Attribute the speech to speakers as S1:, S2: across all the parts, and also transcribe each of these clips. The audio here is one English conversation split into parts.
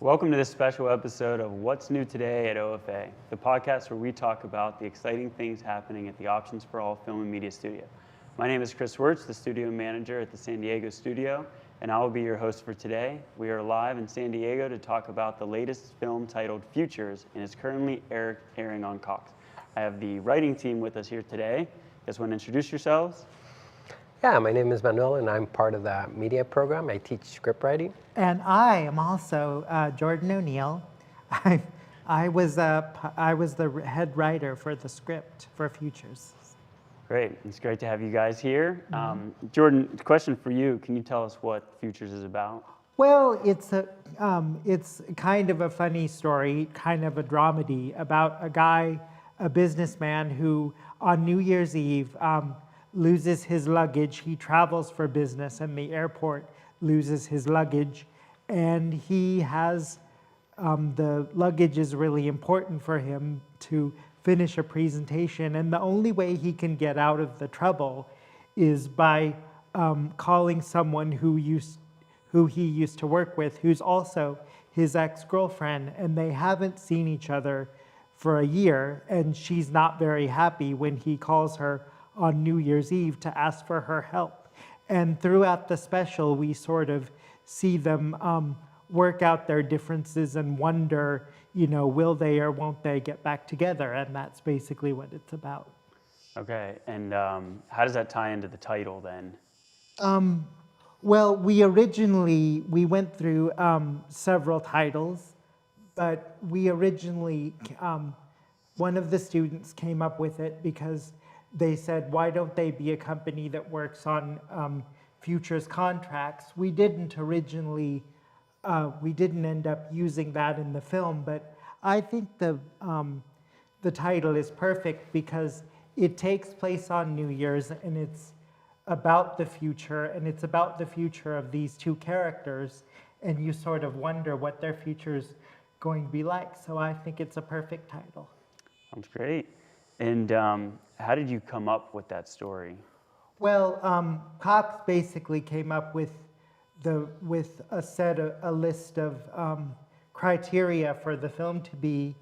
S1: Welcome to this special episode of What's New Today at OFA, the podcast where we talk about the exciting things happening at the Options for All Film and Media Studio. My name is Chris Wirtz, the studio manager at the San Diego studio, and I will be your host for today. We are live in San Diego to talk about the latest film titled Futures, and is currently airing on Cox. I have the writing team with us here today. You guys want to introduce yourselves?
S2: Yeah, my name is Manuel, and I'm part of the media program. I teach script writing.
S3: And I am also Jordan O'Neill. I was the head writer for the script for Futures.
S1: Great. It's great to have you guys here. Jordan, question for you. Can you tell us what Futures is about?
S3: Well, it's kind of a funny story, kind of a dramedy about a guy, a businessman who on New Year's Eve loses his luggage. He travels for business and the airport loses his luggage, and he has the luggage is really important for him to finish a presentation, and the only way he can get out of the trouble is by calling someone who he used to work with, who's also his ex-girlfriend, and they haven't seen each other for a year, and she's not very happy when he calls her on New Year's Eve to ask for her help. And throughout the special, we sort of see them work out their differences and wonder, will they or won't they get back together? And that's basically what it's about.
S1: Okay, and how does that tie into the title then?
S3: Well, we went through several titles, but we originally, one of the students came up with it because they said, why don't they be a company that works on futures contracts? We didn't originally, we didn't end up using that in the film, but I think the title is perfect because it takes place on New Year's, and it's about the future, and it's about the future of these two characters, and you sort of wonder what their future's going to be like. So I think it's a perfect title.
S1: Sounds great. And how did you come up with that story?
S3: Well, Cox basically came up with a list of criteria for the film to be.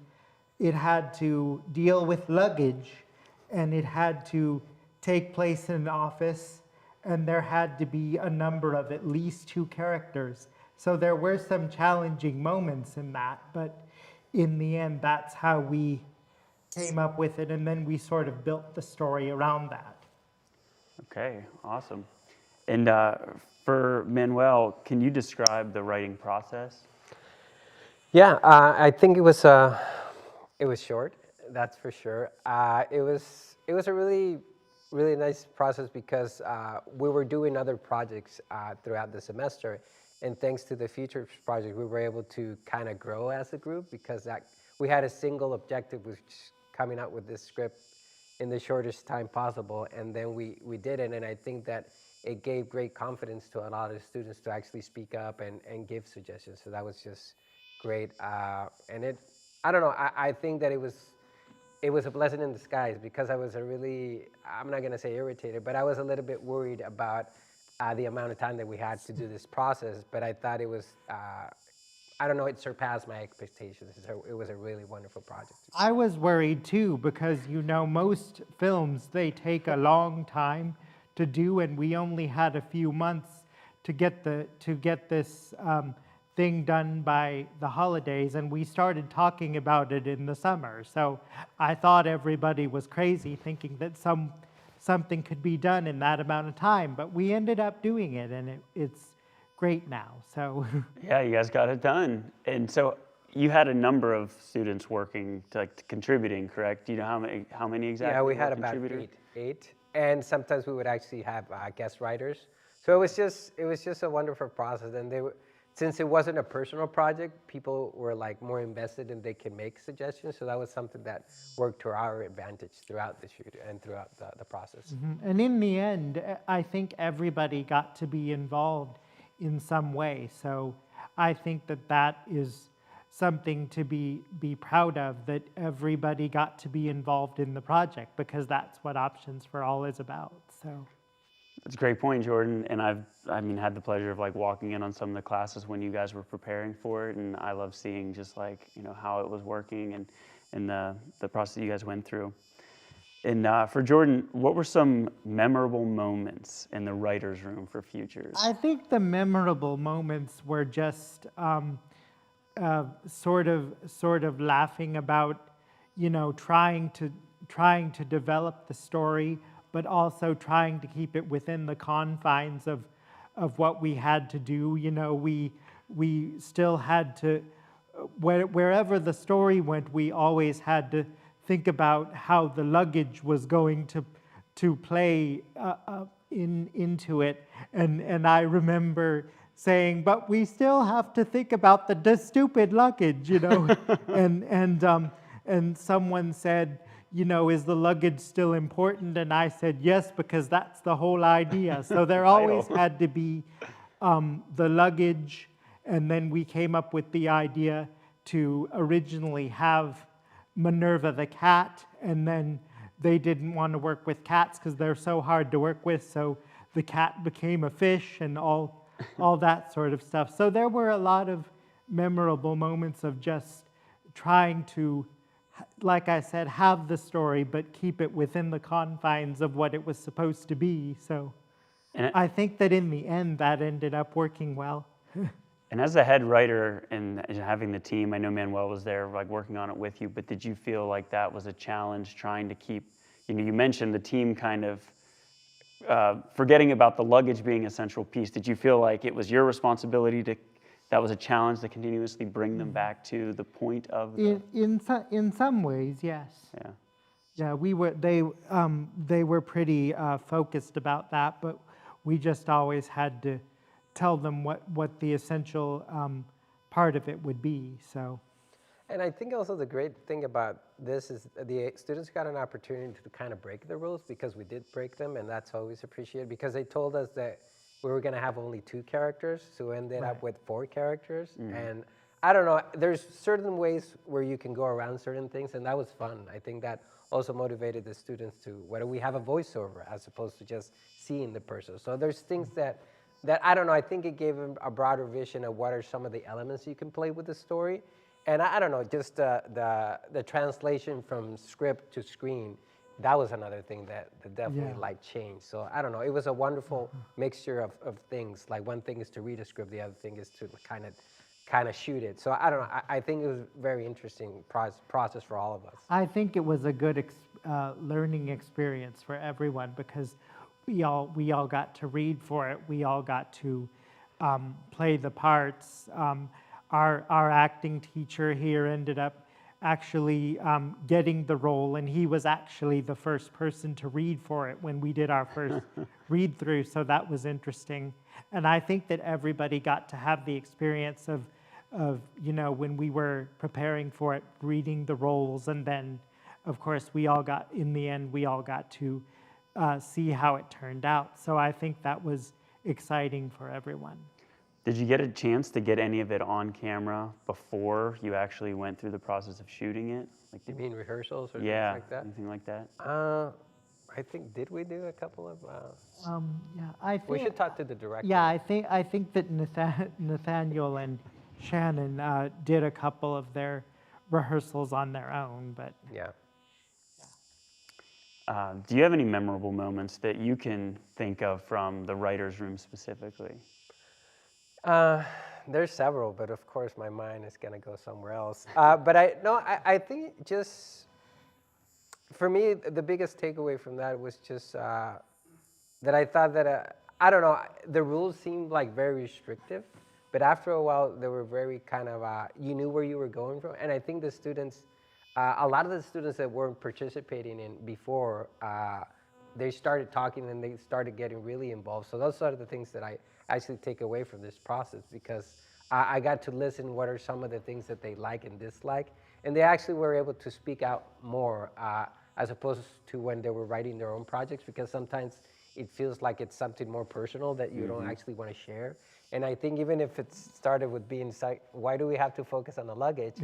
S3: It had to deal with luggage, and it had to take place in an office, and there had to be a number of at least two characters. So there were some challenging moments in that, but in the end, that's how we came up with it, and then we sort of built the story around that.
S1: Okay, awesome. And for Manuel, can you describe the writing process?
S2: Yeah, I think it was short. That's for sure. It was a really nice process because we were doing other projects throughout the semester, and thanks to the Futures project, we were able to kind of grow as a group because we had a single objective, which coming out with this script in the shortest time possible, and then we did it, and I think that it gave great confidence to a lot of students to actually speak up and give suggestions. So that was just great, and I don't know, I think that it was a blessing in disguise because I was I'm not gonna say irritated, but I was a little bit worried about the amount of time that we had to do this process, but I thought it was I don't know, it surpassed my expectations. So it was a really wonderful project.
S3: I was worried too because most films, they take a long time to do, and we only had a few months to get this thing done by the holidays, and we started talking about it in the summer. So I thought everybody was crazy thinking that something could be done in that amount of time, but we ended up doing it, and it's great now. So
S1: Yeah, you guys got it done. And so you had a number of students working, contributing, correct? Do you know how many exactly?
S2: Yeah, we had about eight, and sometimes we would actually have guest writers. So it was just a wonderful process, and since it wasn't a personal project, people were more invested and they can make suggestions. So that was something that worked to our advantage throughout the shoot and throughout the process.
S3: Mm-hmm. And in the end, I think everybody got to be involved in some way. So I think that is something to be proud of, that everybody got to be involved in the project, because that's what Options for All is about. So
S1: It's a great point, Jordan. And I mean, had the pleasure of like walking in on some of the classes when you guys were preparing for it, and I love seeing just like how it was working and the process you guys went through. And for Jordan, what were some memorable moments in the writers' room for Futures?
S3: I think the memorable moments were just sort of laughing about, trying to develop the story, but also trying to keep it within the confines of what we had to do. We still had to, wherever the story went, we always had to think about how the luggage was going to play into it. And I remember saying, but we still have to think about the stupid luggage, and someone said, is the luggage still important? And I said, yes, because that's the whole idea. So there always had to be the luggage, and then we came up with the idea to originally have Minerva the cat, and then they didn't want to work with cats because they're so hard to work with, so the cat became a fish and all that sort of stuff. So there were a lot of memorable moments of just trying to, like I said, have the story, but keep it within the confines of what it was supposed to be. So I think that in the end, that ended up working well.
S1: And as a head writer and having the team, I know Manuel was there like working on it with you, but did you feel like that was a challenge trying to keep, you mentioned the team kind of forgetting about the luggage being a central piece. Did you feel like it was your responsibility that was a challenge to continuously bring them back to the point of
S3: in some ways, yes.
S1: Yeah.
S3: Yeah, they were pretty focused about that, but we just always had to tell them what the essential part of it would be. So,
S2: and I think also the great thing about this is the students got an opportunity to kind of break the rules, because we did break them, and that's always appreciated, because they told us that we were going to have only 2 characters, so we ended up with 4 characters. And I don't know, there's certain ways where you can go around certain things, and that was fun. I think that also motivated the students to, whether we have a voiceover as opposed to just seeing the person. So there's things that I don't know, I think it gave them a broader vision of what are some of the elements you can play with the story. And I don't know, just the translation from script to screen, that was another thing that definitely like changed. So I don't know, it was a wonderful mixture of things. Like one thing is to read a script, the other thing is to kind of shoot it. So I don't know, I think it was a very interesting process for all of us.
S3: I think it was a good learning experience for everyone, because we all got to read for it. We all got to play the parts. Our acting teacher here ended up actually getting the role, and he was actually the first person to read for it when we did our first read through. So that was interesting. And I think that everybody got to have the experience of when we were preparing for it, reading the roles, and then of course in the end we all got to see how it turned out. So I think that was exciting for everyone.
S1: Did you get a chance to get any of it on camera before you actually went through the process of shooting it? Like,
S2: you mean rehearsals or
S1: things like that?
S2: anything
S1: like that?
S2: I think, did we do a couple of?
S3: I think
S2: we should talk to the director.
S3: Yeah, I think that Nathaniel and Shannon did a couple of their rehearsals on their own, but
S2: yeah.
S1: Do you have any memorable moments that you can think of from the writer's room specifically?
S2: There's several, but of course my mind is going to go somewhere else. But I think just, for me, the biggest takeaway from that was just that I thought that, I don't know, the rules seemed like very restrictive, but after a while they were very kind of, you knew where you were going from. And I think the students, a lot of the students that weren't participating in before, they started talking and they started getting really involved. So those are the things that I actually take away from this process, because I got to listen what are some of the things that they like and dislike. And they actually were able to speak out more as opposed to when they were writing their own projects, because sometimes it feels like it's something more personal that you don't actually want to share. And I think even if it started with being like, why do we have to focus on the luggage?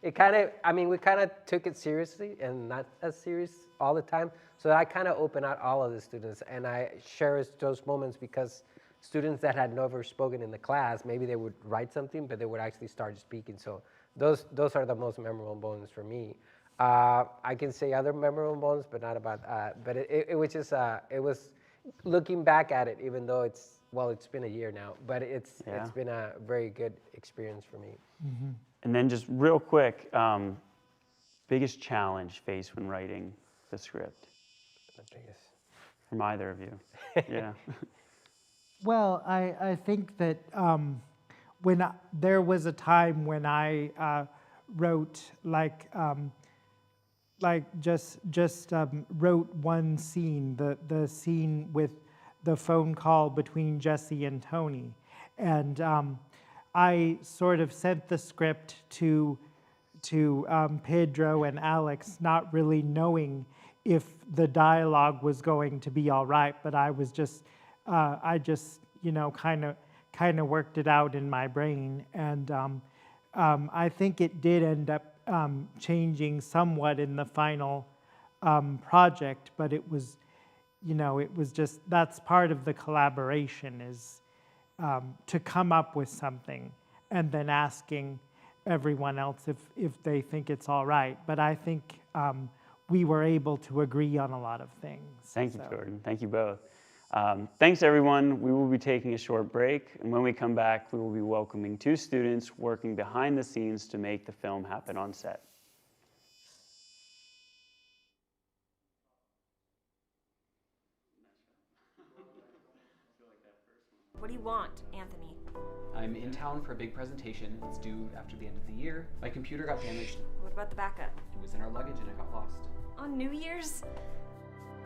S2: it kind of, I mean, we kind of took it seriously and not as serious all the time. So I kind of opened out all of the students, and I cherish those moments because students that had never spoken in the class, maybe they would write something, but they would actually start speaking. So those are the most memorable moments for me. I can say other memorable moments, but not about, but it was just, it was looking back at it, even though it's been a year now, but it's been a very good experience for me.
S3: Mm-hmm.
S1: And then just real quick, biggest challenge faced when writing the script from either of you? Yeah.
S3: Well, I think that there was a time when I wrote just wrote one scene, the scene with the phone call between Jesse and Tony, and I sort of sent the script to Pedro and Alex, not really knowing if the dialogue was going to be all right, but I was just kind of worked it out in my brain, and I think it did end up changing somewhat in the final project, but it was just, that's part of the collaboration, is to come up with something and then asking everyone else if they think it's all right. But I think we were able to agree on a lot of things.
S1: Thank you, Jordan. Thank you both. Thanks, everyone. We will be taking a short break, and when we come back, we will be welcoming 2 students working behind the scenes to make the film happen on set.
S4: What do you want, Anthony?
S5: I'm in town for a big presentation. It's due after the end of the year. My computer got damaged.
S4: What about the backup?
S5: It was in our luggage and it got lost.
S4: On New Year's?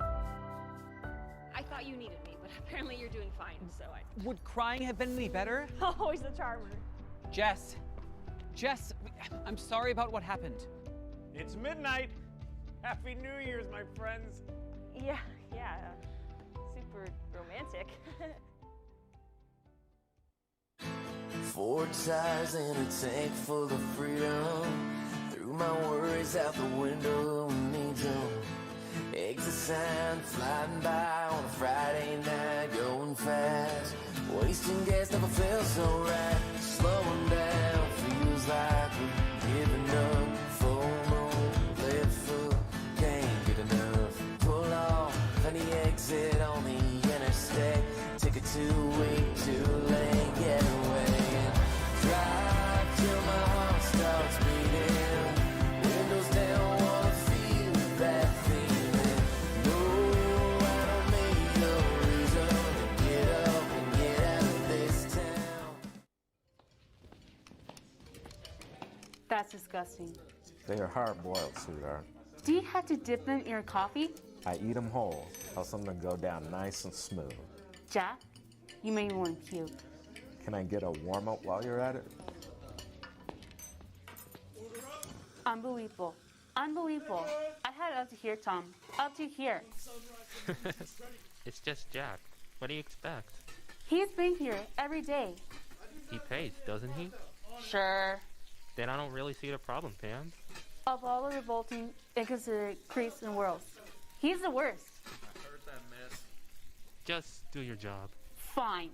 S6: I thought you needed me, but apparently you're doing fine, so I...
S7: Would crying have been any better?
S6: Always the charmer.
S7: Jess, I'm sorry about what happened.
S8: It's midnight. Happy New Year's, my friends.
S6: Yeah, super romantic.
S9: 4 tires and a tank full of freedom. Threw my worries out the window and need them. Exit sign flying by on a Friday night, going fast. Wasting gas never felt so right. Slowing down feels like we're giving up. Full moon, left foot, can't get enough. Pull off on the exit on the interstate. Take a 2-week, too late getaway. Drive till my heart starts beating. Windows down, wanna feel that feeling. No, I don't need no reason to get up and get out of this town.
S10: That's disgusting.
S11: They are hard-boiled, sweetheart.
S10: Do you have to dip them in your coffee?
S11: I eat them whole, else I'm gonna go down nice and smooth.
S10: Jack, you made me want to puke.
S11: Can I get a warm-up while you're at it?
S10: Unbelievable. Unbelievable. I had it up to here, Tom. Up to here.
S12: It's just Jack. What do you expect?
S10: He's been here every day.
S12: He pays, doesn't he?
S10: Sure.
S12: Then I don't really see the problem, Pam.
S10: Of all the revolting, inconsiderate creeps in the world, he's the worst.
S8: I heard that, miss.
S12: Just do your job.
S10: Fine,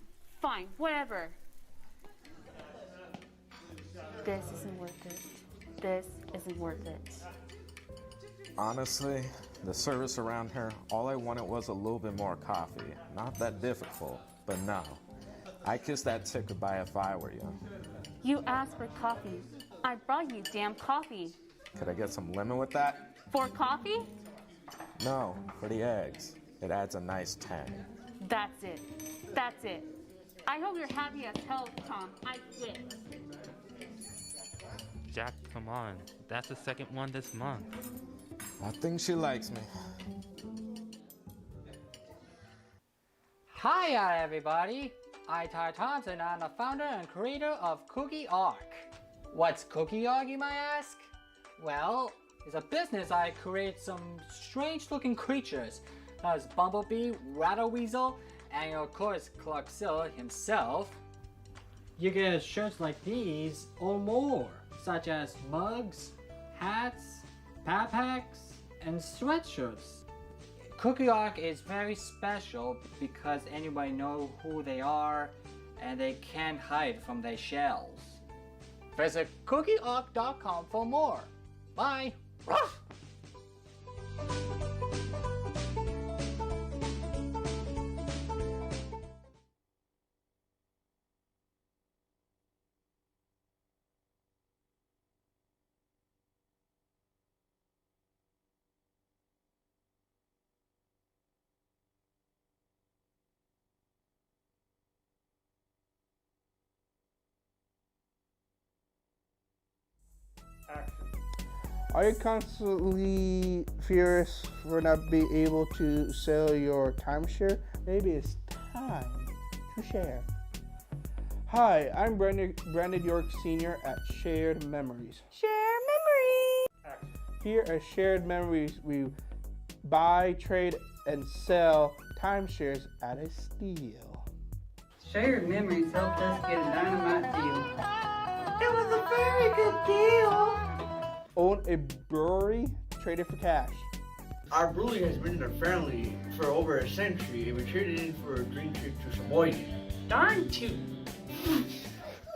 S10: whatever. This isn't worth it. This isn't worth it.
S11: Honestly, the service around here, all I wanted was a little bit more coffee. Not that difficult, but no. I kiss that tip goodbye if I were you.
S10: You asked for coffee. I brought you damn coffee.
S11: Could I get some lemon with that?
S10: For coffee?
S11: No, for the eggs. It adds a nice tang.
S10: That's it. That's it. I hope you're happy as hell, Tom. I quit.
S12: Jack, come on. That's the second one this month.
S11: I think she likes me.
S13: Hiya, everybody. I'm Ty Thompson. I'm the founder and creator of Cookie Arc. What's Cookie Arc, you might ask? Well, it's a business I create some strange-looking creatures. There's Bumblebee, Rattleweasel, and of course Clark Sill himself. you get shirts like these or more, such as mugs, hats, backpacks, and sweatshirts. Cookie Ark is very special because anybody knows who they are and they can't hide from their shells. Visit cookieark.com for more. Bye!
S14: Are you constantly furious for not being able to sell your timeshare? Maybe it's time to share. Hi, I'm Brandon York Sr. at Shared Memories.
S15: Share memories!
S14: Here at Shared Memories, we buy, trade, and sell timeshares at a steal.
S16: Shared Memories helped us get a dynamite deal.
S15: It was a very good deal.
S14: Own a brewery, trade it for cash.
S17: Our brewery has been in our family for over a century, and we traded in for a dream trip to Sheboygan.
S16: Darn tootin'.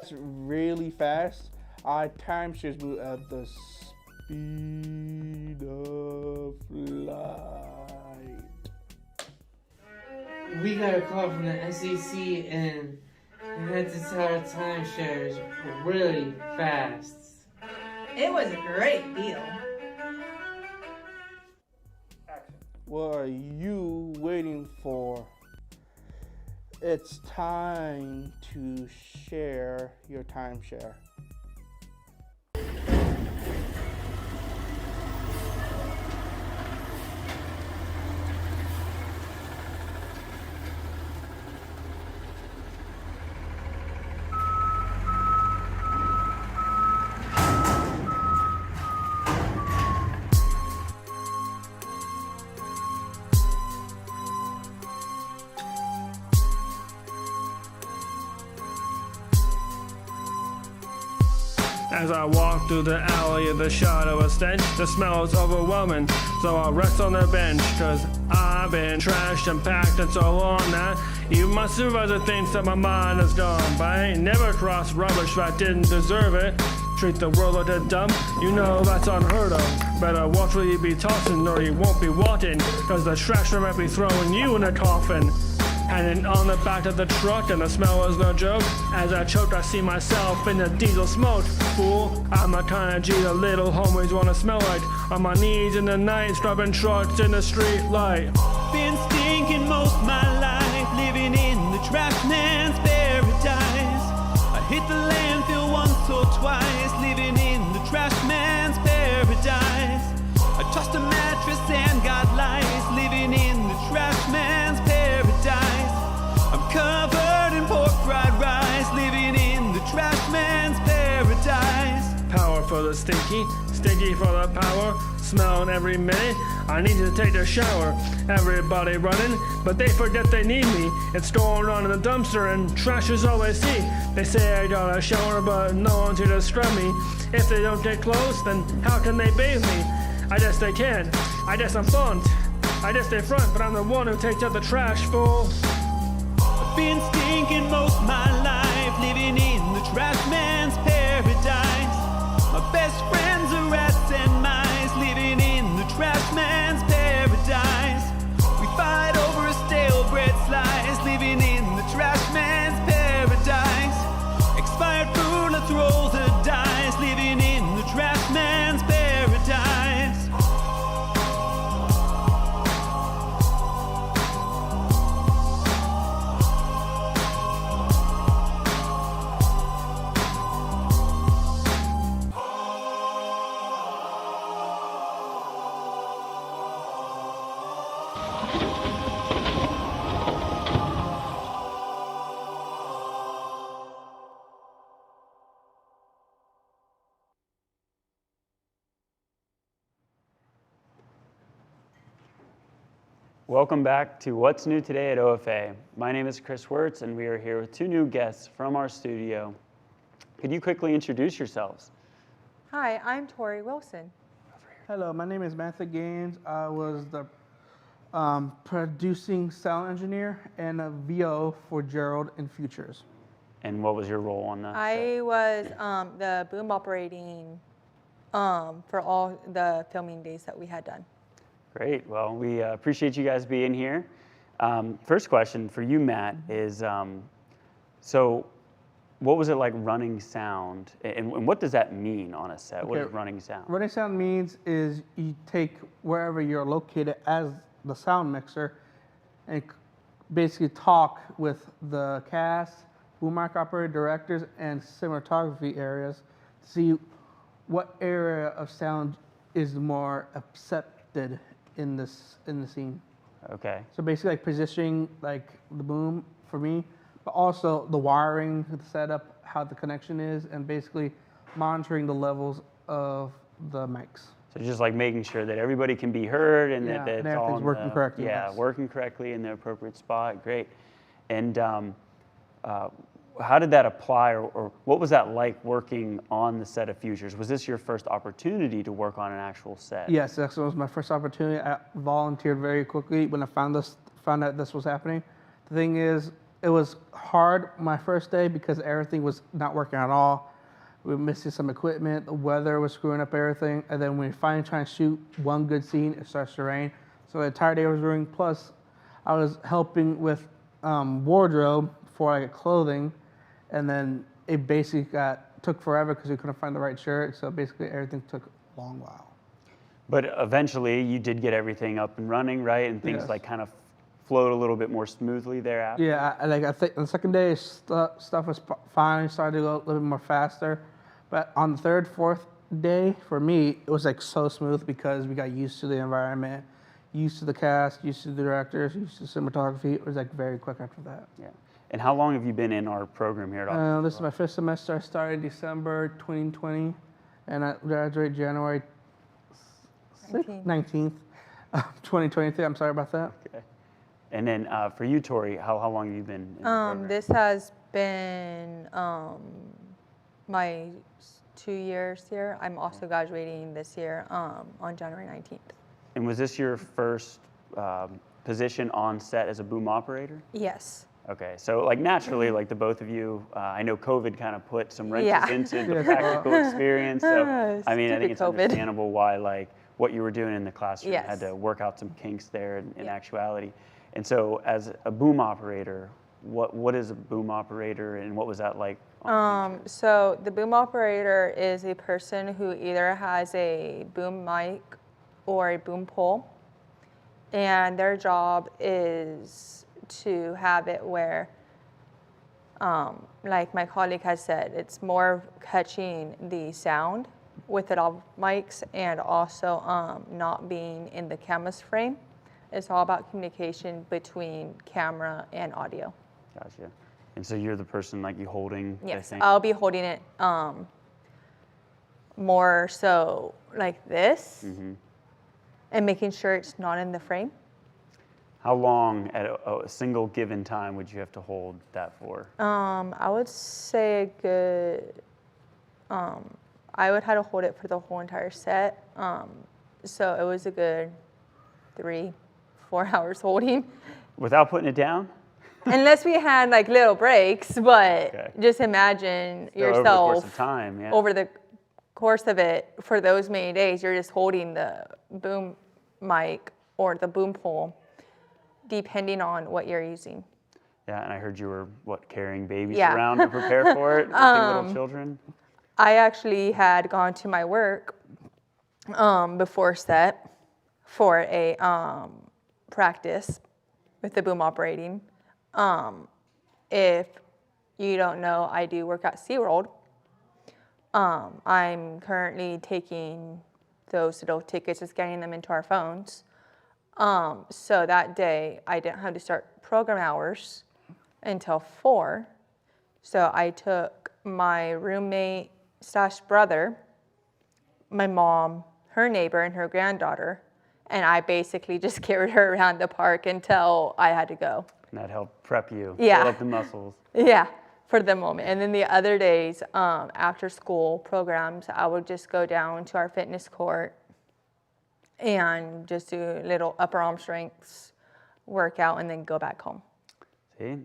S14: It's really fast. Our timeshares move at the speed of light.
S18: We got a call from the SEC and had to sell our timeshares really fast.
S15: It was a great deal.
S14: What are you waiting for? It's time to share your timeshare.
S19: As I walk through the alley of the shadow of stench, the smell is overwhelming, so I'll rest on the bench, cause I've been trashed and packed and so long that even my supervisor thinks that my mind is gone. But I ain't never crossed rubbish that didn't deserve it. Treat the world like a dump, you know that's unheard of. Better watch where you be tossing or you won't be walking, cause the trash might be throwing you in a coffin. Hanging on the back of the truck and the smell is no joke. As I choke, I see myself in the diesel smoke. Fool, I'm the kind of G the little homies wanna smell like. On my knees in the night, scrubbing trucks in the street light.
S20: Been stinking most my life, living in the trash man's paradise. I hit the landfill once or twice, living in the trash man's paradise. I tossed a mattress and got lice, living in the trash man's paradise. I'm covered in pork fried rice, living in the trash man's paradise.
S19: Power for the stinky, stinky for the power. Smelling every minute, I need to take a shower. Everybody running, but they forget they need me. It's going on in the dumpster and trash is all they see. They say I got a shower, but no one's here to scrub me. If they don't get close, then how can they bathe me? I guess they can. I guess I'm front. I guess they front, but I'm the one who takes out the trash, fool.
S20: I've been stinking most my life, living in the trash man's paradise. My best friends are rats and mice, living in the trash man's paradise. We fight over a stale bread slice, living in the trash man's paradise. Expired food, let's roll the dice, living in the trash man's paradise.
S1: Welcome back to What's New Today at OFA. My name is Chris Wirtz, and we are here with two new guests from our studio. Could you quickly introduce yourselves?
S21: Hi, I'm Tori Wilson.
S14: Hello, my name is Matthew Gaines. I was the producing sound engineer and a VO for Gerald in Futures.
S1: And what was your role on that?
S21: I was the boom operating for all the filming days that we had done.
S1: Great. Well, we appreciate you guys being here. First question for you, Matt, is so what was it like running sound? And what does that mean on a set? What is running sound?
S14: Running sound means is you take wherever you're located as the sound mixer and basically talk with the cast, boom mic operator, directors, and cinematography areas to see what area of sound is more accepted in the scene.
S1: Okay.
S14: So basically like positioning like the boom for me, but also the wiring, the setup, how the connection is, and basically monitoring the levels of the mics.
S1: So just like making sure that everybody can be heard and that it's all
S14: everything's working correctly.
S1: Yeah,
S14: Yes.
S1: working correctly in the appropriate spot. Great. And how did that apply, or what was that like working on the set of Futures? Was this your first opportunity to work on an actual set?
S14: Yes, that was my first opportunity. I volunteered very quickly when I found out this was happening. The thing is, it was hard my first day because everything was not working at all. We were missing some equipment, the weather was screwing up everything, and then when we finally try to shoot one good scene, it starts to rain. So the entire day was ruined. Plus, I was helping with wardrobe for like clothing, and then it basically took forever because we couldn't find the right shirt. So basically, everything took a long while.
S1: But eventually, you did get everything up and running, right? And things
S14: Yes.
S1: like kind of flowed a little bit more smoothly thereafter.
S14: Yeah, I think the second day stuff was fine, started to go a little bit more faster. But on the third, fourth day, for me, it was like so smooth because we got used to the environment, used to the cast, used to the directors, used to cinematography. It was like very quick after that.
S1: Yeah. And how long have you been in our program here at
S14: This is my fifth semester. I started December 2020, and I graduated January 19th, 2023. I'm sorry about that.
S1: Okay. And then for you, Tori, how long have you been in the program?
S21: This has been my 2 years here. I'm also graduating this year on January 19th.
S1: And was this your first position on set as a boom operator?
S21: Yes.
S1: Okay, so like naturally, like the both of you, I know COVID kind of put some wrenches into the practical experience. So I mean, I think it's understandable why like what you were doing in the classroom had to work out some kinks there in actuality. And so as a boom operator, what is a boom operator and what was that like?
S21: So the boom operator is a person who either has a boom mic or a boom pole, and their job is to have it where, like my colleague has said, it's more catching the sound with it all mics and also not being in the camera's frame. It's all about communication between camera and audio.
S1: Gotcha. And so you're the person like you holding the thing?
S21: I'll be holding it more so like this and making sure it's not in the frame.
S1: How long at a single given time would you have to hold that for?
S21: I would say a good, I would have to hold it for the whole entire set. So it was a good 3-4 hours holding.
S1: Without putting it down?
S21: Unless we had like little breaks, but just imagine yourself
S1: over the course of time, yeah.
S21: Over the course of it for those many days, you're just holding the boom mic or the boom pole, depending on what you're using.
S1: Yeah, and I heard you were, carrying babies around to prepare for it? Little children?
S21: I actually had gone to my work before set for a practice with the boom operating. If you don't know, I do work at SeaWorld. I'm currently taking those little tickets and scanning them into our phones. So that day, I didn't have to start program hours until 4. So I took my roommate / brother, my mom, her neighbor, and her granddaughter, And I basically just carried her around the park until I had to go.
S1: And that helped prep you,
S21: Yeah.
S1: build up the muscles.
S21: Yeah, for the moment. And then the other days, after school programs, I would just go down to our fitness court and just do little upper arm strengths, workout, and then go back home.
S1: See,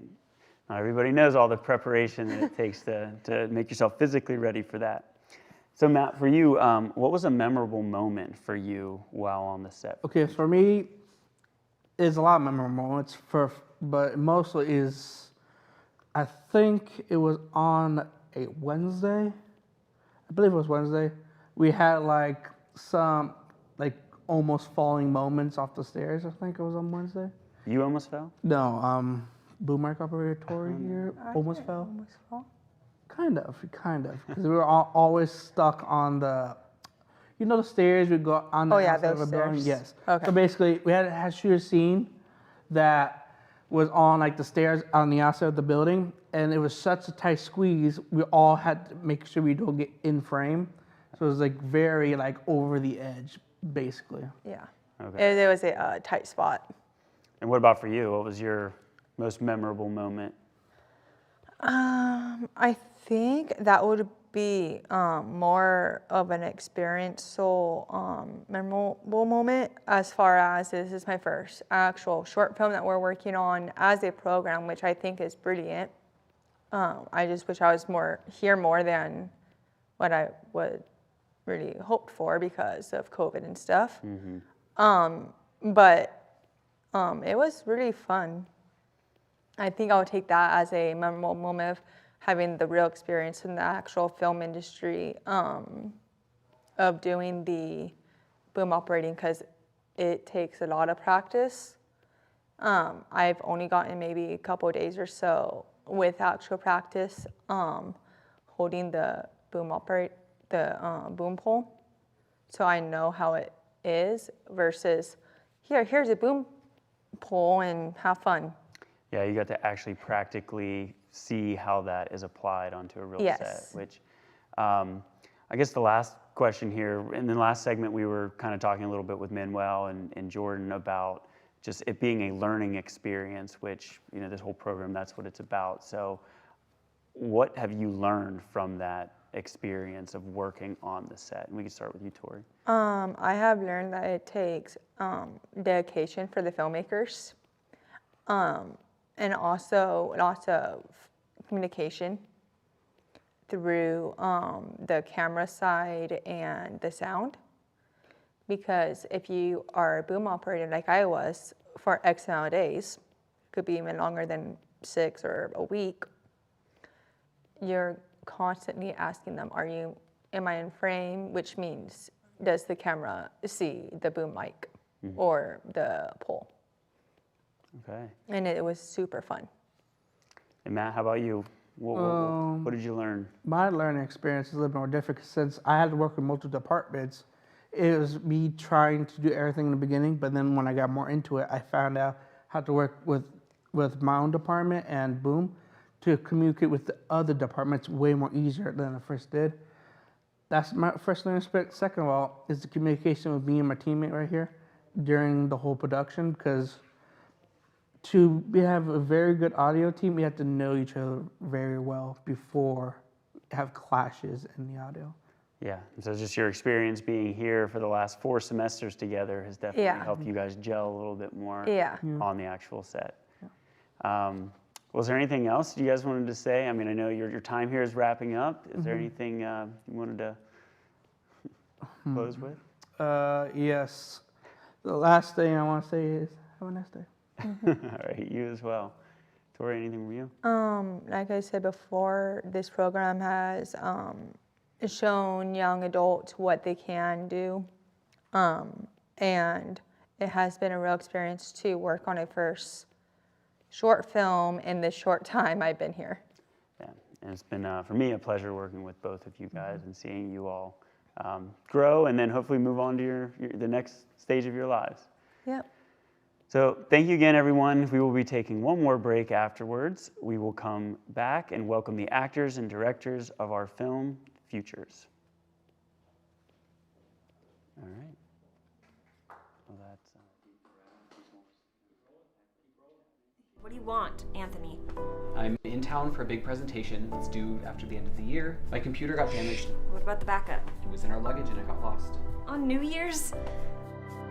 S1: not everybody knows all the preparation that it takes to make yourself physically ready for that. So Matt, for you, what was a memorable moment for you while on the set?
S14: Okay, for me, there's a lot of memorable moments, but mostly is, I think it was on a Wednesday. I believe it was Wednesday. We had like some almost falling moments off the stairs. I think it was on Wednesday.
S1: You almost fell?
S14: No, boom mic operator Tori here almost fell.
S21: Almost fell?
S14: Kind of, because we were always stuck on the, the stairs we go on the outside of a building. Yes.
S21: Okay.
S14: So basically, we had to shoot a scene that was on like the stairs on the outside of the building, and it was such a tight squeeze. We all had to make sure we don't get in frame. So it was like very like over the edge, basically.
S21: Yeah.
S1: Okay.
S21: It was a tight spot.
S1: And what about for you? What was your most memorable moment?
S21: I think that would be more of an experiential, memorable moment, as far as this is my first actual short film that we're working on as a program, which I think is brilliant. I just wish I was here more than what I would really hoped for because of COVID and stuff. But it was really fun. I think I would take that as a memorable moment of having the real experience in the actual film industry, of doing the boom operating, because it takes a lot of practice. I've only gotten maybe a couple of days or so with actual practice, holding the boom boom pole. So I know how it is versus here's a boom pole and have fun.
S1: Yeah, you got to actually practically see how that is applied onto a real set, which I guess the last question here, in the last segment we were kind of talking a little bit with Manuel and Jordan about just it being a learning experience, which, this whole program, that's what it's about. So what have you learned from that experience of working on the set? And we can start with you, Tori.
S21: I have learned that it takes dedication for the filmmakers. And also lots of communication through the camera side and the sound. Because if you are a boom operator like I was for X amount of days, could be even longer than 6 or a week, you're constantly asking them, am I in frame? Which means, does the camera see the boom mic or the pole?
S1: Okay.
S21: And it was super fun.
S1: And Matt, how about you? What did you learn?
S14: My learning experience is a little more different since I had to work with multiple departments. It was me trying to do everything in the beginning, but then when I got more into it, I found out how to work with my own department and boom to communicate with the other departments way more easier than I first did. That's my first learning experience. Second of all, is the communication with me and my teammate right here during the whole production, because to have a very good audio team, we have to know each other very well before have clashes in the audio.
S1: Yeah, so just your experience being here for the last 4 semesters together has definitely helped you guys gel a little bit more on the actual set. Was there anything else you guys wanted to say? I mean, I know your time here is wrapping up. Is there anything you wanted to close with?
S14: Yes. The last thing I want to say is have a nice day.
S1: All right, you as well. Tori, anything from you?
S21: Like I said before, this program has shown young adults what they can do. And it has been a real experience to work on a first short film in the short time I've been here.
S1: Yeah, and it's been, for me, a pleasure working with both of you guys and seeing you all grow and then hopefully move on to the next stage of your lives.
S21: Yep.
S1: So thank you again, everyone. We will be taking one more break afterwards. We will come back and welcome the actors and directors of our film, Futures. All right. Well,
S4: What do you want, Anthony?
S5: I'm in town for a big presentation that's due after the end of the year. My computer got damaged.
S4: What about the backup?
S5: It was in our luggage and it got lost.
S4: On New Year's?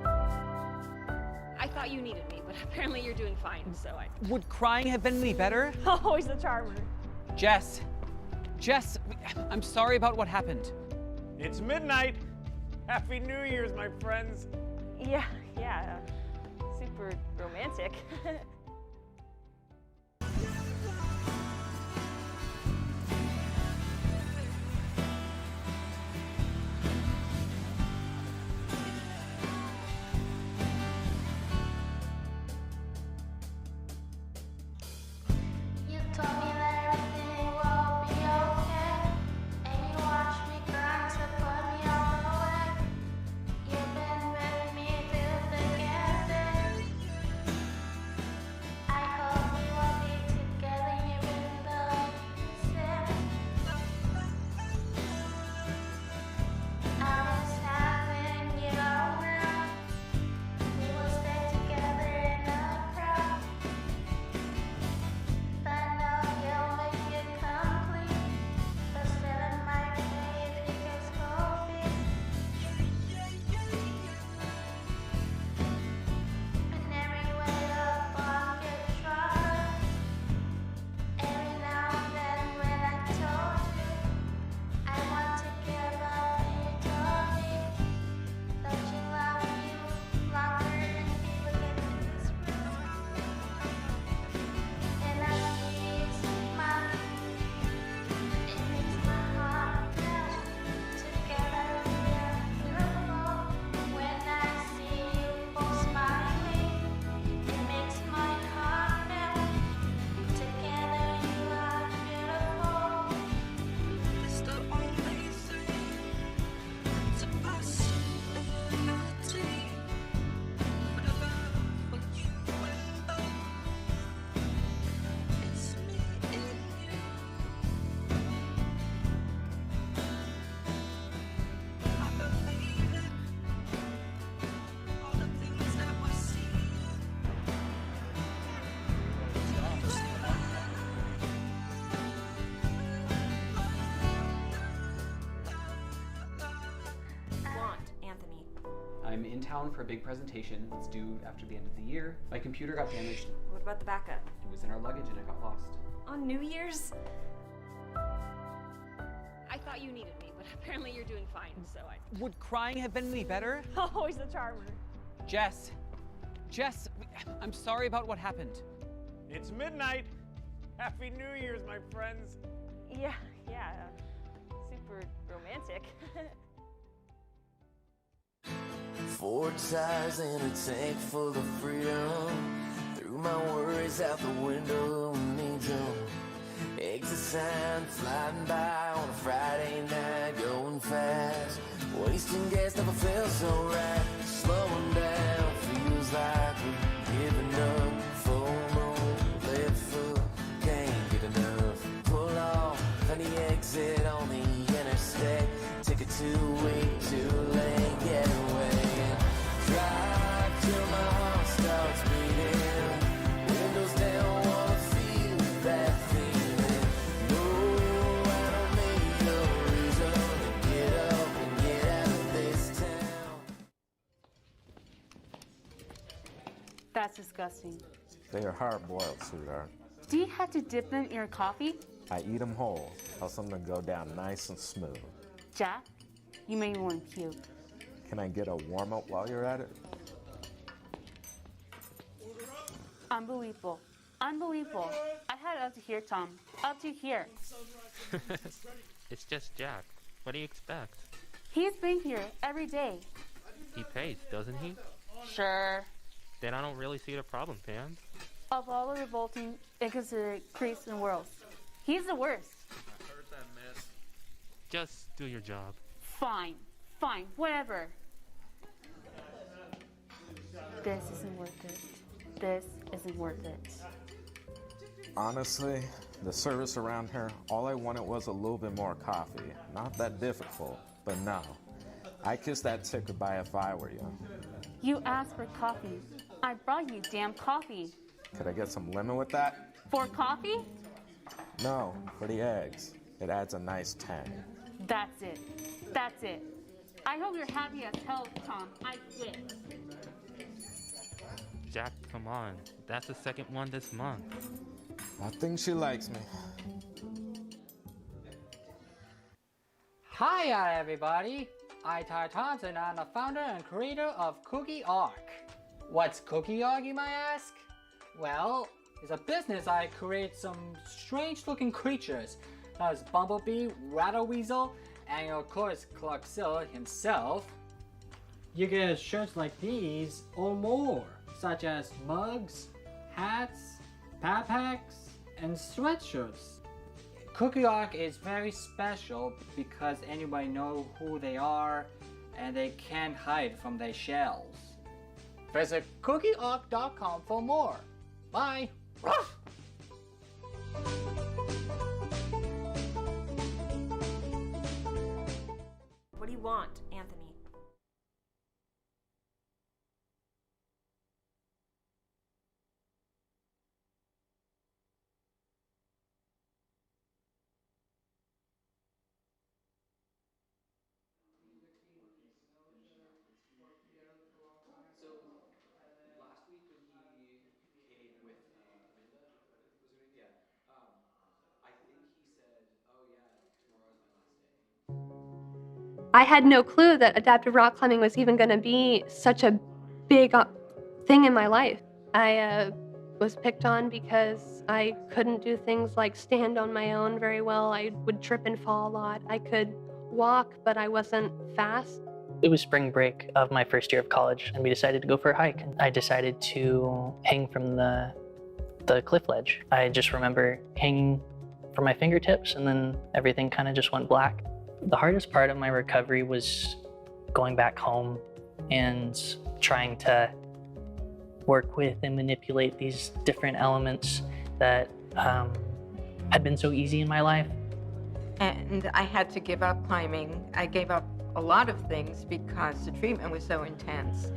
S6: I thought you needed me, but apparently you're doing fine, so I...
S7: Would crying have been any better?
S6: Always the charmer.
S7: Jess, I'm sorry about what happened.
S8: It's midnight. Happy New Year's, my friends.
S6: Yeah, super romantic.
S2: You told me that everything will be okay, and you watched me cry to put me on the way. You've been with me through thick and thin. I hope we will be together even though you sin. I was having you around. We will stay together in a crowd. I know you'll make it complete, but still it might be if you get cold feet. And every way up I'll get trouble. Every now and then when I told you I want to give up, and you told me that you love me longer than people in this room. And I freeze my, it makes my heart melt. Together we are beautiful. When I see you both smiling, it makes my heart melt. Together you are beautiful. It's the only thing to possibility. What about you and I? It's me and you. I believe it. All the things that we see.
S4: Want, Anthony?
S5: I'm in town for a big presentation that's due after the end of the year. My computer got damaged.
S4: What about the backup?
S5: It was in our luggage and it got lost.
S4: On New Year's?
S6: I thought you needed me, but apparently you're doing fine, so I...
S7: Would crying have been any better?
S6: Always the charmer.
S7: Jess, I'm sorry about what happened.
S8: It's midnight. Happy New Year's, my friends.
S6: Yeah, super romantic.
S9: 4 tires in a tank full of freedom. Threw my worries out the window and need them. Exit sign flying by on a Friday night, going fast. Wasting gas never felt so right. Slowing down feels like we're giving up. Full moon, left foot, can't get enough. Pull off, find the exit on the interstate. Take it 2 weeks, too late, get away. Drive till my heart starts beating. Windows down, wanna feel that feeling. No, I don't need no reason to get up and get out of this town.
S10: That's disgusting.
S11: They are hard-boiled, sweetheart.
S10: Do you have to dip them in your coffee?
S11: I eat them whole, else I'm gonna go down nice and smooth.
S10: Jack, you made me want to puke.
S11: Can I get a warm-up while you're at it?
S10: Unbelievable. Unbelievable. I had it up to here, Tom. Up to here.
S12: It's just Jack. What do you expect?
S10: He's been here every day.
S12: He pays, doesn't he?
S10: Sure.
S12: Then I don't really see the problem, Pam.
S10: Of all the revolting, inconsiderate creeps in the world, he's the worst.
S12: Just do your job.
S10: Fine. Fine. Whatever. This isn't worth it. This isn't worth it.
S11: Honestly, the service around here, all I wanted was a little bit more coffee. Not that difficult, but no. I kiss that tick goodbye if I were you.
S10: You asked for coffee. I brought you damn coffee.
S11: Could I get some lemon with that?
S10: For coffee?
S11: No, for the eggs. It adds a nice tang.
S10: That's it. That's it. I hope you're happy as hell, Tom. I quit.
S12: Jack, come on. That's the second one this month.
S11: I think she likes me.
S13: Hiya, everybody. I'm Ty Thompson. I'm the founder and creator of Cookie Ark. What's Cookie Ark, you might ask? Well, it's a business I create some strange-looking creatures. There's Bumblebee, Rattleweasel, and of course Clarkzilla himself. You get shirts like these or more, such as mugs, hats, backpacks, and sweatshirts. Cookie Ark is very special because anybody knows who they are and they can't hide from their shells. Visit cookieark.com for more. Bye!
S4: What do you want, Anthony?
S5: So last week when he came with Amanda, I think was her name. Yeah. I think he said, "Oh yeah, tomorrow is my last day."
S3: I had no clue that adaptive rock climbing was even going to be such a big thing in my life. I was picked on because I couldn't do things like stand on my own very well. I would trip and fall a lot. I could walk, but I wasn't fast.
S22: It was spring break of my first year of college, and we decided to go for a hike. I decided to hang from the cliff ledge. I just remember hanging from my fingertips, and then everything kind of just went black. The hardest part of my recovery was going back home and trying to work with and manipulate these different elements that had been so easy in my life.
S23: And I had to give up climbing. I gave up a lot of things because the treatment was so intense.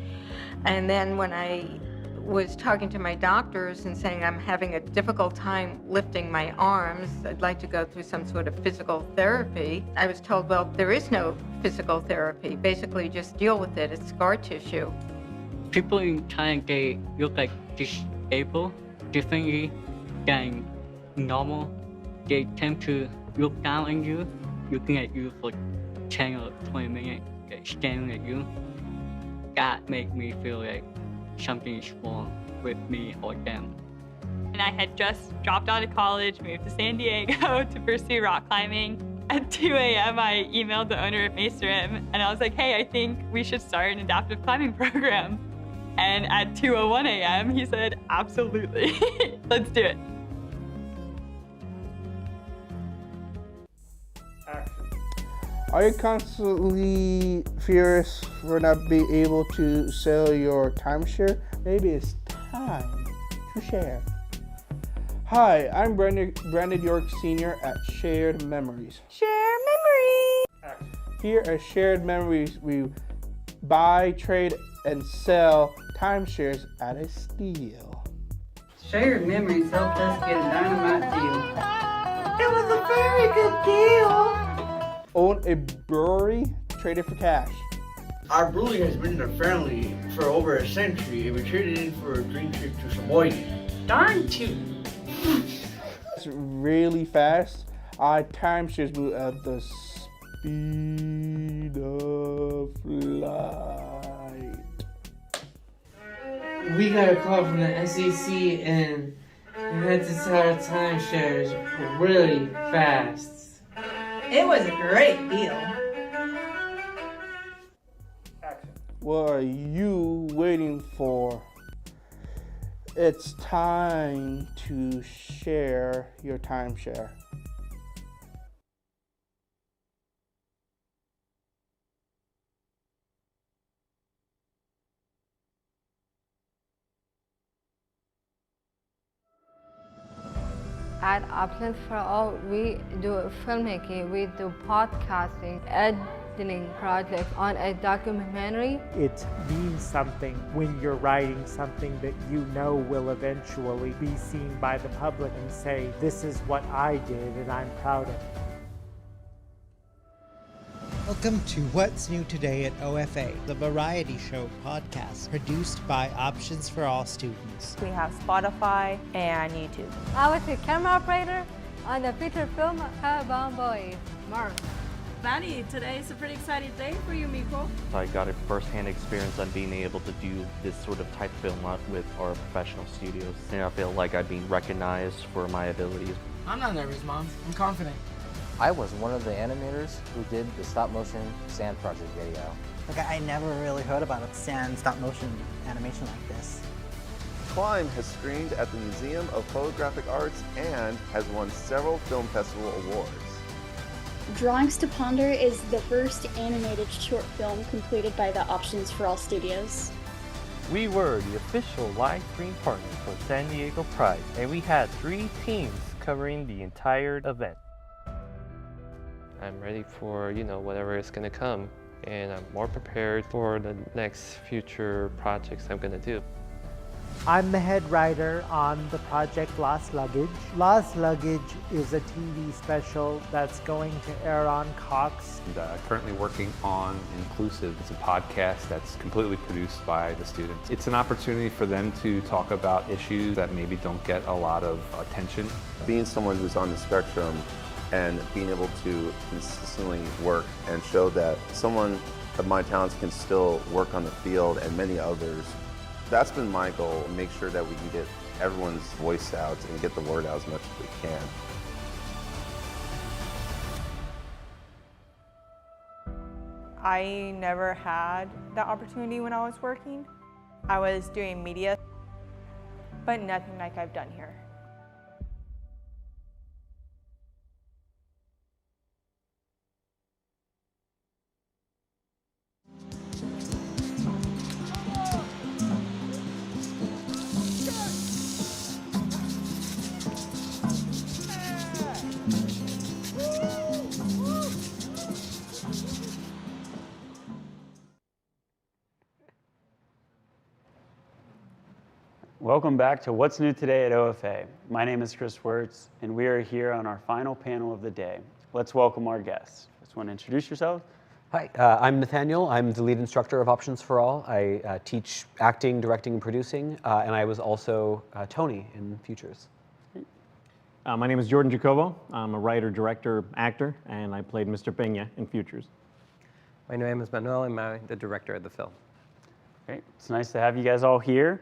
S23: And then when I was talking to my doctors and saying I'm having a difficult time lifting my arms, I'd like to go through some sort of physical therapy, I was told, well, there is no physical therapy. Basically, just deal with it. It's scar tissue.
S24: People in China, they look like disabled differently than normal. They tend to look down on you, looking at you for 10 or 20 minutes, staring at you. That made me feel like something is wrong with me or them.
S25: And I had just dropped out of college, moved to San Diego to pursue rock climbing. At 2 a.m. I emailed the owner of Mesa Rim and I was like, hey, I think we should start an adaptive climbing program. And at 2:01 a.m. he said, absolutely, let's do it.
S14: Are you constantly furious for not being able to sell your timeshare? Maybe it's time to share. Hi, I'm Brandon York Sr. at Shared Memories.
S21: Share memories!
S14: Here at Shared Memories, we buy, trade, and sell timeshares at a steal.
S16: Shared Memories helped us get a dynamite deal.
S15: It was a very good deal.
S14: Own a brewery, trade it for cash.
S17: Our brewery has been in our family for over a century, and we traded in for a dream trip to Samoyed.
S16: Darn tootin'.
S14: It's really fast. Our timeshares move at the speed of light.
S18: We got a call from the SEC and had to sell our timeshares really fast.
S15: It was a great deal.
S14: What are you waiting for? It's time to share your timeshare.
S26: At Options for All, we do filmmaking, we do podcasting. At
S1: doing projects on a documentary.
S2: It means something when you're writing something that you know will eventually be seen by the public and say, this is what I did and I'm proud of it.
S7: Welcome to What's New Today at OFA, the variety show podcast produced by Options for All students.
S21: We have Spotify and YouTube.
S1: I was the camera operator on the feature film Carbon Boys. Mark.
S19: Maddie, today is a pretty exciting day for you, Miko.
S20: I got a first-hand experience on being able to do this sort of type film with our professional studios. And I feel like I'm being recognized for my abilities.
S26: I'm not nervous, Mom. I'm confident.
S27: I was one of the animators who did the stop-motion sand project video.
S28: I never really heard about a sand stop-motion animation like this.
S29: Climb has screened at the Museum of Photographic Arts and has won several film festival awards.
S30: Drawings to Ponder is the first animated short film completed by the Options for All studios.
S31: We were the official live stream partner for San Diego Pride, and we had 3 teams covering the entire event.
S32: I'm ready for, whatever is going to come, and I'm more prepared for the next future projects I'm going to do.
S2: I'm the head writer on the project Lost Luggage. Lost Luggage is a TV special that's going to air on Cox.
S33: And, currently working on Inclusive. It's a podcast that's completely produced by the students. It's an opportunity for them to talk about issues that maybe don't get a lot of attention.
S29: Being someone who's on the spectrum and being able to consistently work and show that someone of my talents can still work on the field and many others. That's been my goal, make sure that we can get everyone's voice out and get the word out as much as we can.
S21: I never had that opportunity when I was working. I was doing media, but nothing like I've done here.
S34: Welcome back to What's New Today at OFA. My name is Chris Wirtz, and we are here on our final panel of the day. Let's welcome our guests. Just want to introduce yourself?
S35: Hi, I'm Nathaniel. I'm the lead instructor of Options for All. I teach acting, directing, and producing, and I was also Tony in Futures.
S8: My name is Jordan Jacobo. I'm a writer, director, actor, and I played Mr. Peña in Futures.
S36: My name is Manuel, and I'm the director of the film.
S34: Great. It's nice to have you guys all here.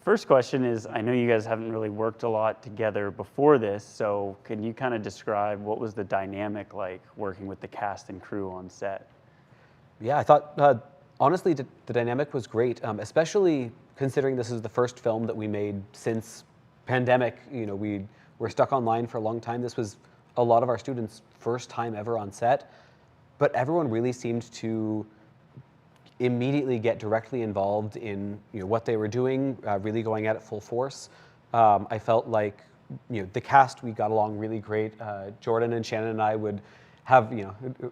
S34: First question is, I know you guys haven't really worked a lot together before this, so can you kind of describe what was the dynamic like working with the cast and crew on set?
S35: Yeah, I thought, honestly, the dynamic was great, especially considering this is the first film that we made since pandemic. We were stuck online for a long time. This was a lot of our students' first time ever on set, but everyone really seemed to immediately get directly involved in what they were doing, really going at it full force. I felt like the cast, we got along really great. Jordan and Shannon and I would have,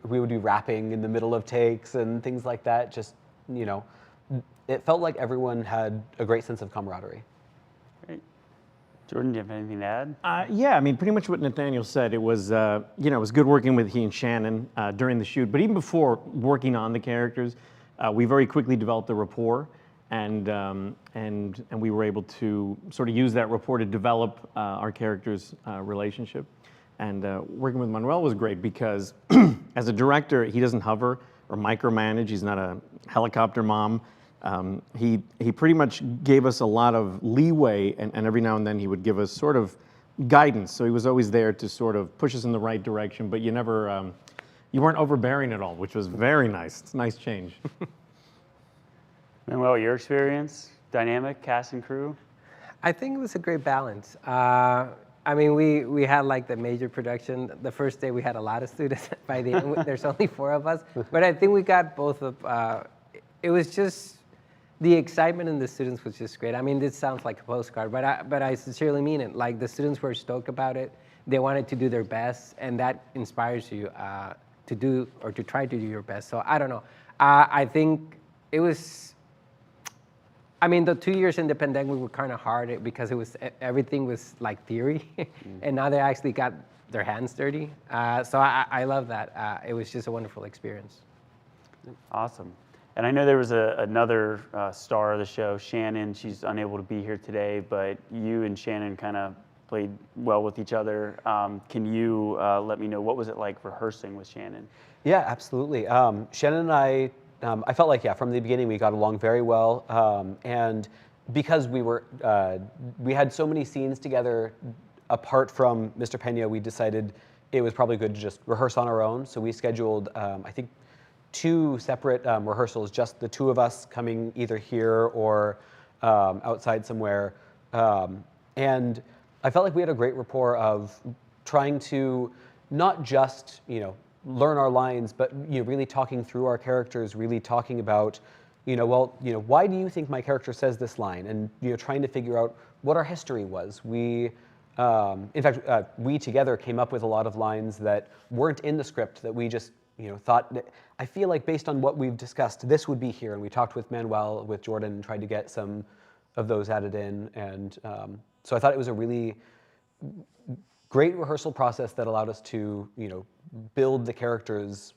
S35: we would do rapping in the middle of takes and things like that. Just, it felt like everyone had a great sense of camaraderie.
S34: Great. Jordan, do you have anything to add?
S8: Yeah, I mean, pretty much what Nathaniel said. It was, it was good working with he and Shannon during the shoot, but even before working on the characters, we very quickly developed a rapport, and we were able to sort of use that rapport to develop our characters' relationship. And working with Manuel was great because as a director, he doesn't hover or micromanage. He's not a helicopter mom. He pretty much gave us a lot of leeway, and every now and then he would give us sort of guidance. So he was always there to sort of push us in the right direction, but you never, you weren't overbearing at all, which was very nice. It's a nice change.
S34: Manuel, your experience, dynamic, cast and crew?
S36: I think it was a great balance. I mean, we had like the major production. The first day we had a lot of students. By the end, there's only 4 of us. But I think we got both of, it was just, the excitement in the students was just great. I mean, this sounds like a postcard, but I sincerely mean it. Like, the students were stoked about it. They wanted to do their best, and that inspires you. to do or to try to do your best. So I don't know. I think it was. I mean, the 2 years in the pandemic were kind of hard because it was everything was like theory, and now they actually got their hands dirty. So I love that. It was just a wonderful experience.
S34: Awesome. And I know there was another star of the show, Shannon. She's unable to be here today, but you and Shannon kind of played well with each other. Can you let me know, what was it like rehearsing with Shannon?
S35: Yeah, absolutely. Shannon and I felt like, from the beginning we got along very well. And because we had so many scenes together apart from Mr. Pena, we decided it was probably good to just rehearse on our own. So we scheduled, I think, 2 separate rehearsals, just the 2 of us coming either here or outside somewhere. And I felt like we had a great rapport of trying to not just, learn our lines, but really talking through our characters, really talking about, why do you think my character says this line? And trying to figure out what our history was. We, in fact, we together came up with a lot of lines that weren't in the script that we just thought, I feel like based on what we've discussed, this would be here. And we talked with Manuel, with Jordan, and tried to get some of those added in. And so I thought it was a really great rehearsal process that allowed us to, build the characters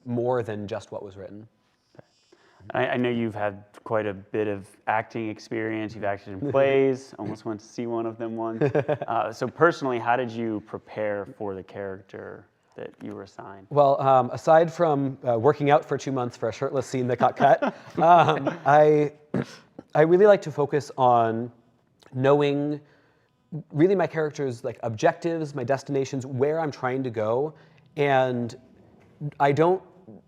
S35: more than just what was written.
S34: I know you've had quite a bit of acting experience. You've acted in plays. Almost went to see one of them once. So personally, how did you prepare for the character that you were assigned?
S35: Well, aside from working out for 2 months for a shirtless scene that got cut, I really like to focus on knowing really my character's objectives, my destinations, where I'm trying to go, and I don't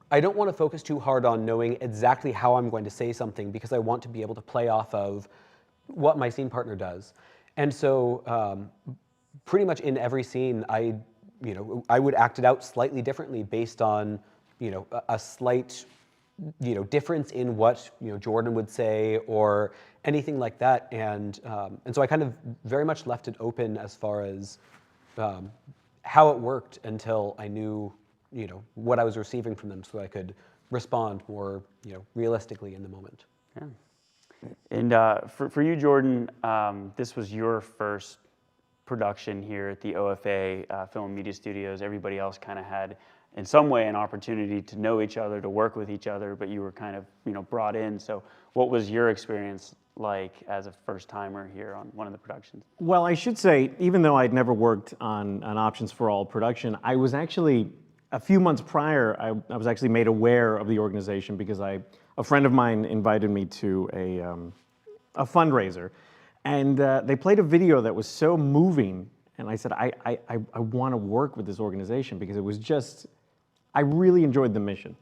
S35: want to focus too hard on knowing exactly how I'm going to say something, because I want to be able to play off of what my scene partner does. And so pretty much in every scene, I would act it out slightly differently based on, a slight, difference in what, Jordan would say or anything like that. And so I kind of very much left it open as far as how it worked until I knew, what I was receiving from them, so I could respond more, realistically in the moment.
S34: Yeah. And for you, Jordan, this was your first production here at the OFA Film and Media Studios. Everybody else kind of had, in some way, an opportunity to know each other, to work with each other, but you were kind of, brought in. So what was your experience like as a first-timer here on one of the productions?
S8: Well, I should say, even though I'd never worked on an Options for All production, I was actually, a few months prior, I was actually made aware of the organization because a friend of mine invited me to a fundraiser. And they played a video that was so moving, and I said, I want to work with this organization because it was just, I really enjoyed the mission,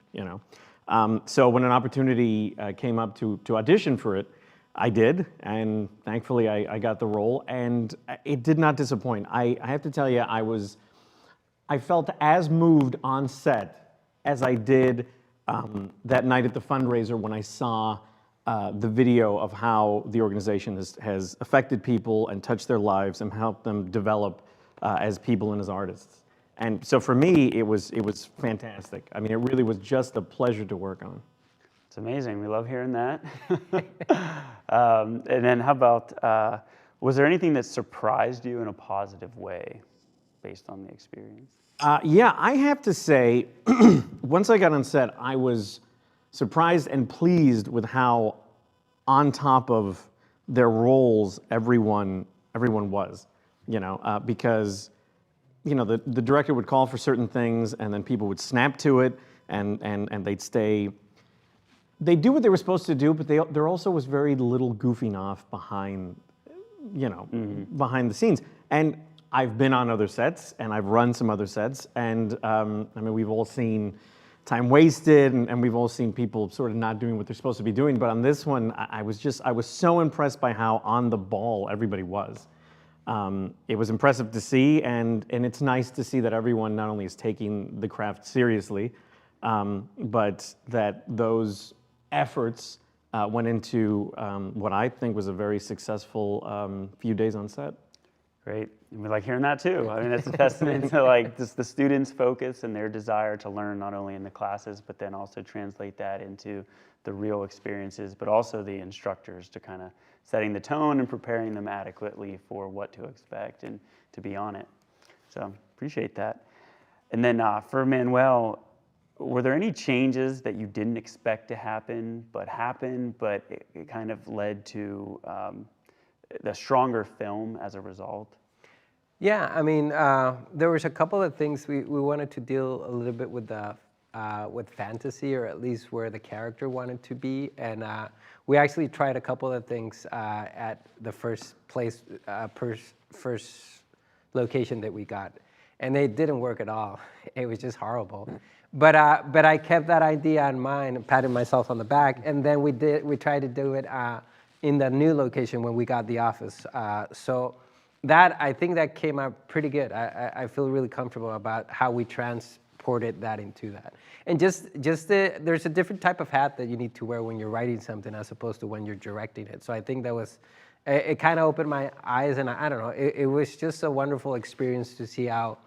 S8: So when an opportunity came up to audition for it, I did, and thankfully I got the role, and it did not disappoint. I have to tell you, I felt as moved on set as I did that night at the fundraiser when I saw the video of how the organization has affected people and touched their lives and helped them develop as people and as artists. And so for me, it was fantastic. I mean, it really was just a pleasure to work on.
S34: It's amazing. We love hearing that. And then how about, was there anything that surprised you in a positive way based on the experience?
S8: Yeah, I have to say, once I got on set, I was surprised and pleased with how on top of their roles everyone was, because, the director would call for certain things and then people would snap to it and they'd do what they were supposed to do, but there also was very little goofing off behind, behind the scenes. And I've been on other sets and I've run some other sets, and we've all seen time wasted and we've all seen people sort of not doing what they're supposed to be doing. But on this one, I was so impressed by how on the ball everybody was. It was impressive to see, and it's nice to see that everyone not only is taking the craft seriously, but that those efforts went into what I think was a very successful few days on set.
S34: Great. And we like hearing that too. I mean, that's a testament to like just the students' focus and their desire to learn not only in the classes, but then also translate that into the real experiences, but also the instructors to kind of setting the tone and preparing them adequately for what to expect and to be on it. So appreciate that. And then for Manuel, were there any changes that you didn't expect to happen, but happened, but it kind of led to the stronger film as a result?
S36: Yeah, I mean, there was a couple of things we wanted to deal a little bit with the with fantasy, or at least where the character wanted to be, and we actually tried a couple of things at the first location that we got, and they didn't work at all. It was just horrible. But I kept that idea in mind, patting myself on the back, and then we tried to do it in the new location when we got the office. So that, I think that came out pretty good. I feel really comfortable about how we transported that into that. And there's a different type of hat that you need to wear when you're writing something as opposed to when you're directing it. So I think that was, it kind of opened my eyes, and I don't know, it was just a wonderful experience to see how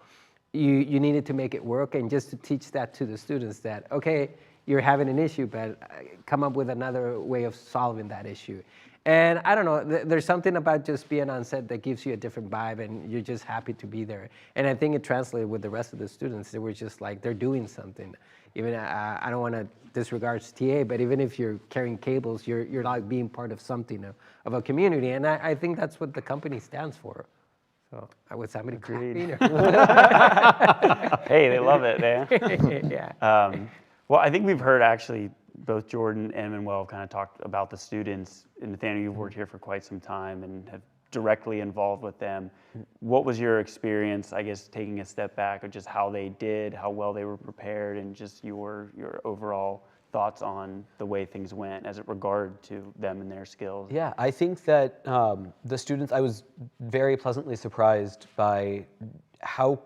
S36: you needed to make it work, and just to teach that to the students that, okay, you're having an issue, but come up with another way of solving that issue. And I don't know, there's something about just being on set that gives you a different vibe, and you're just happy to be there. And I think it translated with the rest of the students. They were just like, they're doing something. Even, I don't want to disregard TA, but even if you're carrying cables, you're like being part of something, of a community. And I think that's what the company stands for. So was somebody clapping?
S34: Hey, they love it, man.
S36: Yeah.
S34: Well, I think we've heard actually both Jordan and Manuel kind of talked about the students. And Nathaniel, you've worked here for quite some time and have directly involved with them. What was your experience, I guess, taking a step back of just how they did, how well they were prepared, and just your overall thoughts on the way things went as it regard to them and their skills?
S35: Yeah, I think that the students, I was very pleasantly surprised by how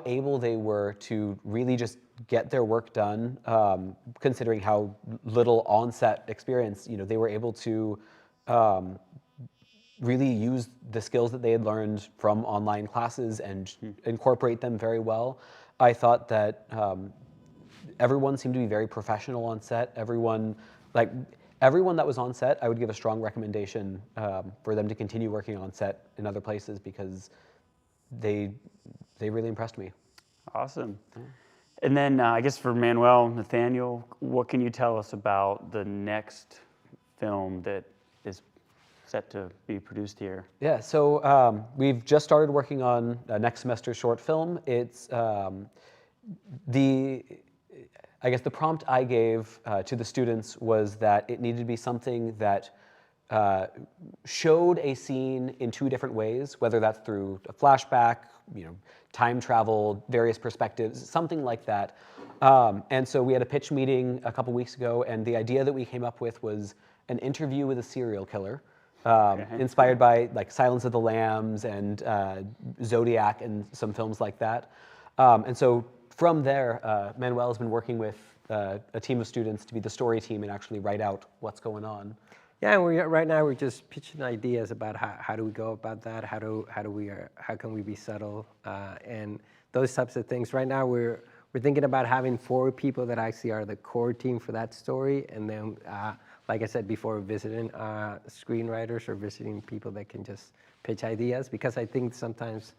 S35: able they were to really just get their work done, considering how little on-set experience, they were able to really use the skills that they had learned from online classes and incorporate them very well. I thought that everyone seemed to be very professional on set. Everyone that was on set, I would give a strong recommendation for them to continue working on set in other places, because they really impressed me.
S34: Awesome. And then I guess for Manuel, Nathaniel, what can you tell us about the next film that is set to be produced here?
S35: Yeah, so we've just started working on a next semester short film. It's I guess the prompt I gave to the students was that it needed to be something that showed a scene in two different ways, whether that's through a flashback, time travel, various perspectives, something like that. And so we had a pitch meeting a couple weeks ago, and the idea that we came up with was an interview with a serial killer, inspired by like Silence of the Lambs and Zodiac and some films like that. And so from there, Manuel has been working with a team of students to be the story team and actually write out what's going on.
S36: Yeah, and right now we're just pitching ideas about how do we go about that, how can we be subtle, and those types of things. Right now we're thinking about having 4 people that actually are the core team for that story, and then like I said before, visiting screenwriters or visiting people that can just pitch ideas, because I think sometimes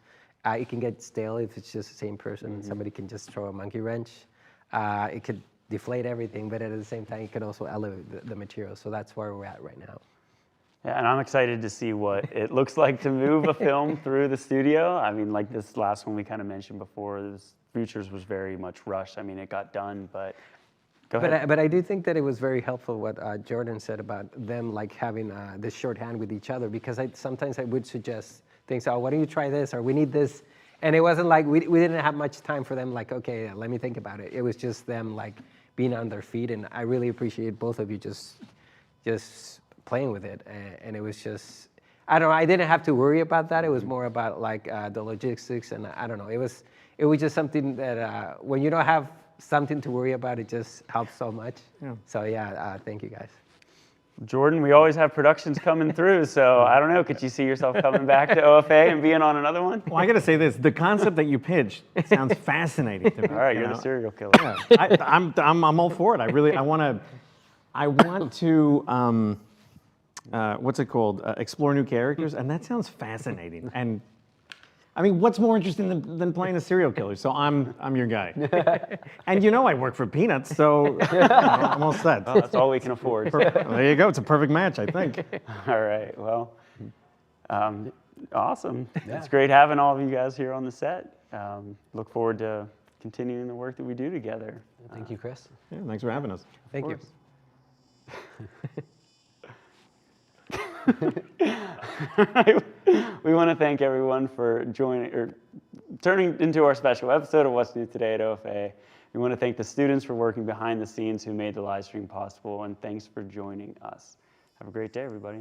S36: it can get stale if it's just the same person and somebody can just throw a monkey wrench. It could deflate everything, but at the same time, it could also elevate the material. So that's where we're at right now.
S34: Yeah, and I'm excited to see what it looks like to move a film through the studio. I mean, like this last one we kind of mentioned before, this Futures was very much rushed. I mean, it got done, but go ahead.
S36: But I do think that it was very helpful what Jordan said about them like having this shorthand with each other, because sometimes I would suggest things, oh, why don't you try this, or we need this. And it wasn't like, we didn't have much time for them, like, okay, let me think about it. It was just them like being on their feet, and I really appreciate both of you just playing with it. And it was just, I don't know, I didn't have to worry about that. It was more about like the logistics, and I don't know, it was just something that when you don't have something to worry about, it just helps so much. Yeah. So yeah, thank you guys.
S34: Jordan, we always have productions coming through, so I don't know, could you see yourself coming back to OFA and being on another one?
S8: Well, I got to say this: the concept that you pitched sounds fascinating to me.
S34: All right, you're the serial killer.
S8: Yeah, I'm all for it. I want to. What's it called? Explore new characters, and that sounds fascinating. And I mean, what's more interesting than playing a serial killer? So I'm your guy. And you know I work for peanuts, so I'm all set.
S34: Well, that's all we can afford.
S8: There you go. It's a perfect match, I think.
S34: All right. Well, awesome. Yeah. It's great having all of you guys here on the set. Look forward to continuing the work that we do together.
S35: Thank you, Chris.
S8: Yeah, thanks for having us.
S36: Thank you.
S34: We want to thank everyone for joining or turning into our special episode of What's New Today at OFA. We want to thank the students for working behind the scenes who made the live stream possible, and thanks for joining us. Have a great day, everybody.